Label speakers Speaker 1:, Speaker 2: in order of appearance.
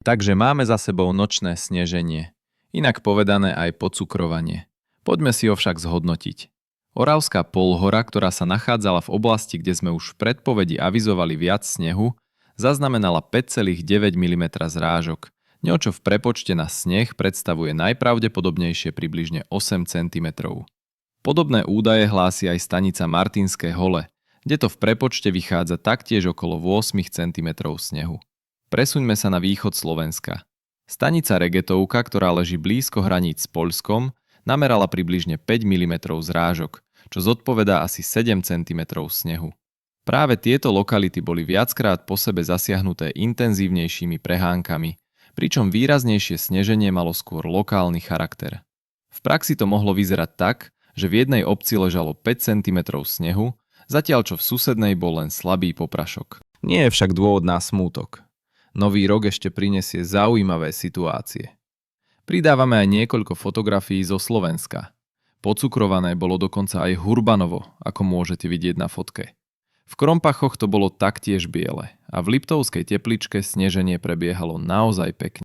Speaker 1: Takže máme za sebou nočné sneženie. Inak povedané aj pocukrovanie. Poďme si ho však zhodnotiť. Oravská polhora, ktorá sa nachádzala v oblasti, kde sme už v predpovedi avizovali viac snehu, zaznamenala 5,9 mm zrážok, čo v prepočte na sneh predstavuje najpravdepodobnejšie približne 8 cm. Podobné údaje hlási aj stanica Martinské hole, kde to v prepočte vychádza taktiež okolo 8 cm snehu. Presuňme sa na východ Slovenska. Stanica Regetovka, ktorá leží blízko hraníc s Poľskom, namerala približne 5 mm zrážok, čo zodpovedá asi 7 cm snehu. Práve tieto lokality boli viackrát po sebe zasiahnuté intenzívnejšími prehánkami, pričom výraznejšie sneženie malo skôr lokálny charakter. V praxi to mohlo vyzerať tak, že v jednej obci ležalo 5 cm snehu, zatiaľ čo v susednej bol len slabý poprašok. Nie je však dôvod na smútok. Nový rok ešte prinesie zaujímavé situácie. Pridávame aj niekoľko fotografií zo Slovenska. Pocukrované bolo dokonca aj Hurbanovo, ako môžete vidieť na fotke. V Krompachoch to bolo taktiež biele a v Liptovskej Tepličke sneženie prebiehalo naozaj pekne.